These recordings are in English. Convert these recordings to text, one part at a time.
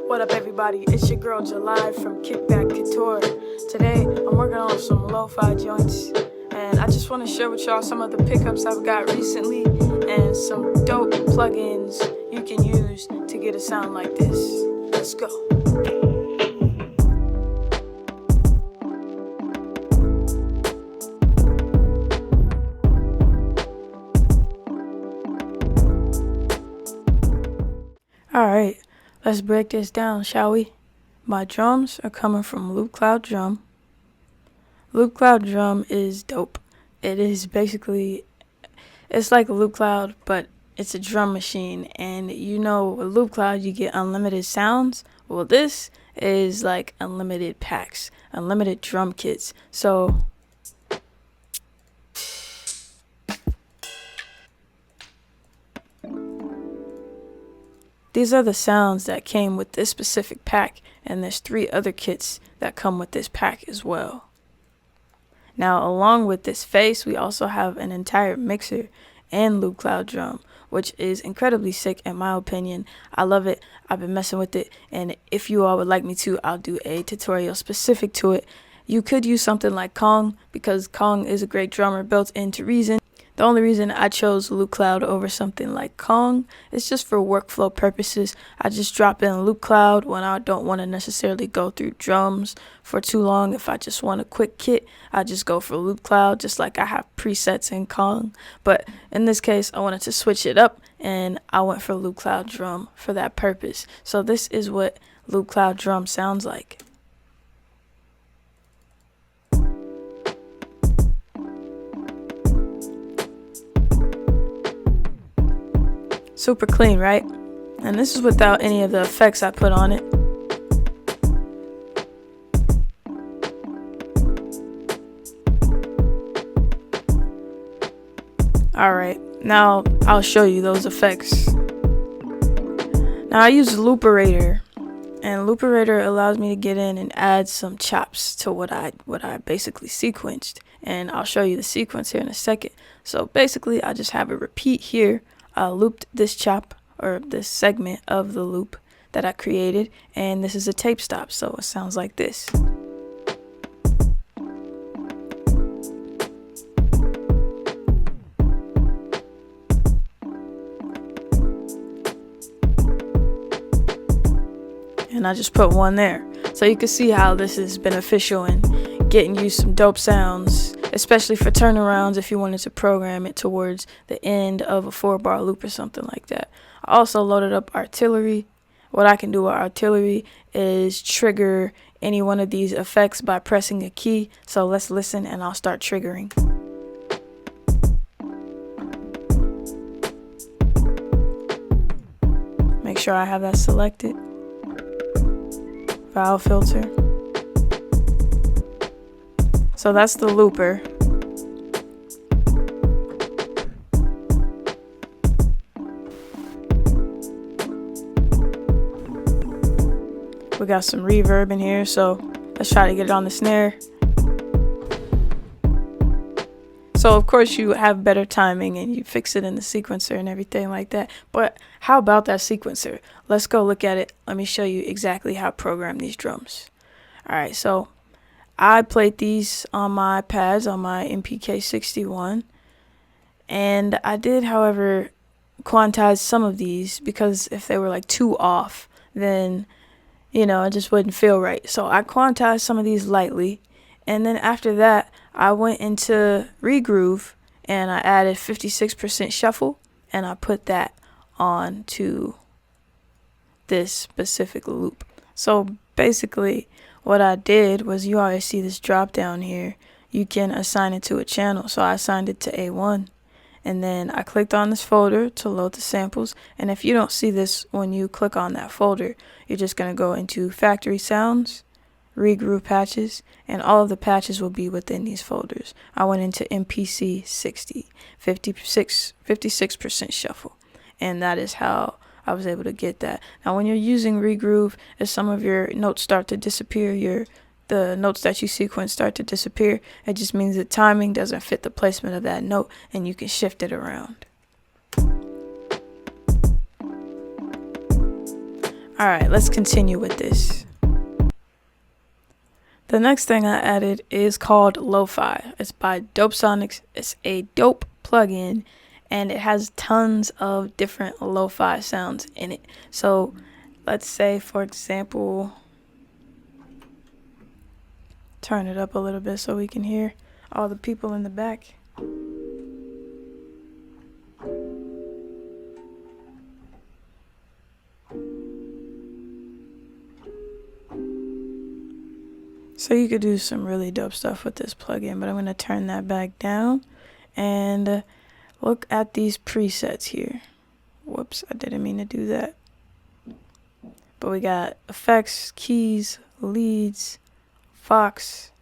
What up, everybody? It's your girl July from Kickback Couture. Today I'm working on some lo-fi joints, and I just want to share with y'all some of the pickups I've got recently and some dope plugins you can use to get a sound like this. Let's go. Alright, let's break this down, shall we? My drums are coming from Loop Cloud Drum. Loop Cloud Drum is dope. It is basically, it's like a Loop Cloud, but it's a drum machine. And you know, with Loop Cloud, you get unlimited sounds. Well, this is like unlimited packs, unlimited drum kits. So these are the sounds that came with this specific pack, and there's 3 other kits that come with this pack as well. Now, along with this face, we also have an entire mixer and Loop Cloud Drum, which is incredibly sick in my opinion. I love it. I've been messing with it, and if you all would like me to, I'll do a tutorial specific to it. You could use something like Kong, because Kong is a great drummer built into Reason. The only reason I chose Loop Cloud over something like Kong is just for workflow purposes. I just drop in Loop Cloud when I don't want to necessarily go through drums for too long. If I just want a quick kit, I just go for Loop Cloud, just like I have presets in Kong. But in this case, I wanted to switch it up, and I went for Loop Cloud Drum for that purpose. So this is what Loop Cloud Drum sounds like. Super clean, right? And this is without any of the effects I put on it. Alright, now I'll show you those effects. Now I use Looperator, and Looperator allows me to get in and add some chops to what I basically sequenced, and I'll show you the sequence here in a second. So basically I just have a repeat here. I looped this chop, or this segment of the loop that I created, and this is a tape stop, so it sounds like this. And I just put one there. So you can see how this is beneficial in getting you some dope sounds, especially for turnarounds if you wanted to program it towards the end of a 4-bar loop or something like that. I also loaded up artillery. What I can do with artillery is trigger any one of these effects by pressing a key. So let's listen, and I'll start triggering. Make sure I have that selected. File filter. So that's the looper. We got some reverb in here, so let's try to get it on the snare. So of course you have better timing and you fix it in the sequencer and everything like that. But how about that sequencer? Let's go look at it. Let me show you exactly how to program these drums. Alright, so I played these on my pads, on my MPK61, and I did, however, quantize some of these, because if they were like too off, then, you know, it just wouldn't feel right. So I quantized some of these lightly, and then after that, I went into ReGroove, and I added 56% shuffle, and I put that on to this specific loop. So basically, what I did was, you always see this drop down here. You can assign it to a channel. So I assigned it to A1. And then I clicked on this folder to load the samples. And if you don't see this when you click on that folder, you're just going to go into Factory Sounds, ReGroove Patches, and all of the patches will be within these folders. I went into MPC 60, 56% shuffle. And that is how I was able to get that. Now when you're using ReGroove, if some of your notes start to disappear, the notes that you sequence start to disappear, it just means the timing doesn't fit the placement of that note, and you can shift it around. Alright, let's continue with this. The next thing I added is called LoFi. It's by Dope Sonics. It's a dope plugin and it has tons of different lo-fi sounds in it. So let's say, for example, turn it up a little bit so we can hear all the people in the back. So you could do some really dope stuff with this plugin, but I'm going to turn that back down and look at these presets here. Whoops, I didn't mean to do that. But we got effects, keys, leads, Fox,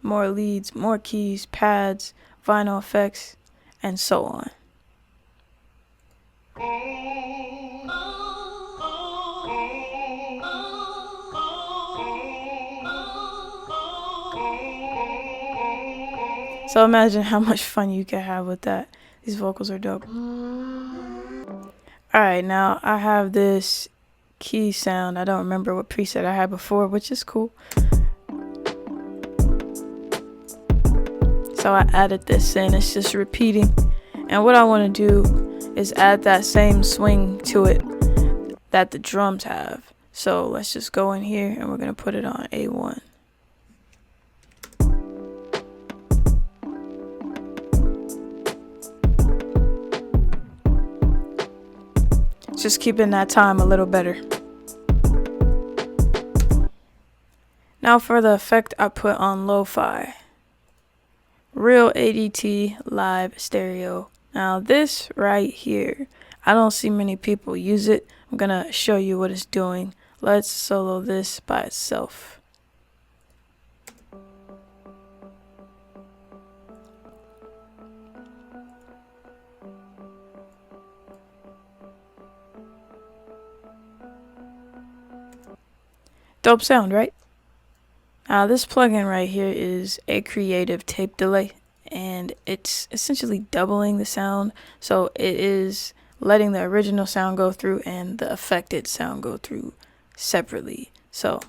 more leads, more keys, pads, vinyl effects, and so on. So imagine how much fun you can have with that. These vocals are dope. Alright, now I have this key sound. I don't remember what preset I had before, which is cool. So I added this in. It's just repeating. And what I want to do is add that same swing to it that the drums have. So let's just go in here and we're going to put it on A1. Just keeping that time a little better. Now for the effect I put on lo-fi. Real ADT live stereo. Now this right here, I don't see many people use it. I'm gonna show you what it's doing. Let's solo this by itself. Dope sound, right? Now this plugin right here is a creative tape delay, and it's essentially doubling the sound. So it is letting the original sound go through and the affected sound go through separately. So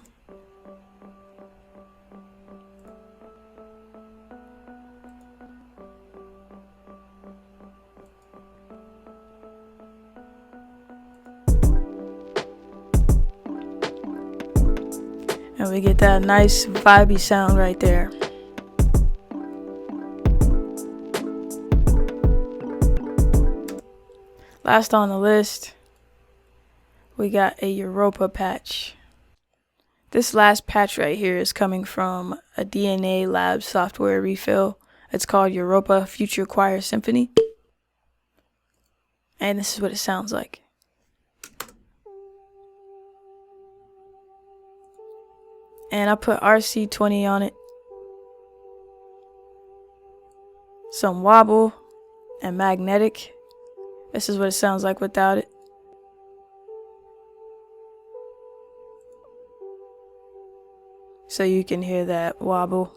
and we get that nice vibey sound right there. Last on the list, we got a Europa Patch. This last patch right here is coming from a DNA Lab software refill. It's called Europa Future Choir Symphony. And this is what it sounds like. And I put RC20 on it. Some wobble and magnetic. This is what it sounds like without it. So you can hear that wobble.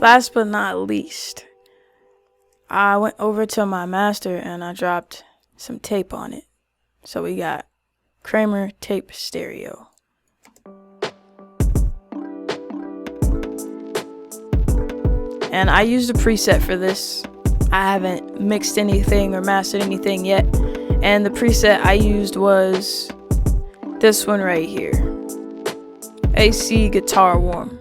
Last but not least, I went over to my master and I dropped some tape on it. So we got Kramer tape stereo. And I used a preset for this. I haven't mixed anything or mastered anything yet. And the preset I used was this one right here. AC Guitar Warm.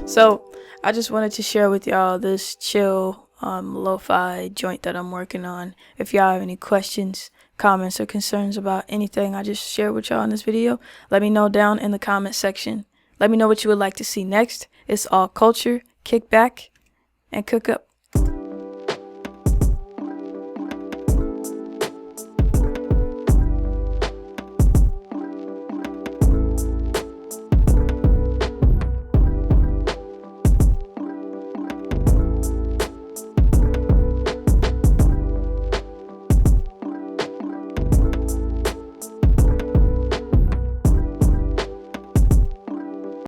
So I just wanted to share with y'all this chill lo-fi joint that I'm working on. If y'all have any questions, comments, or concerns about anything I just shared with y'all in this video, let me know down in the comment section. Let me know what you would like to see next. It's all culture, kickback, and cook up.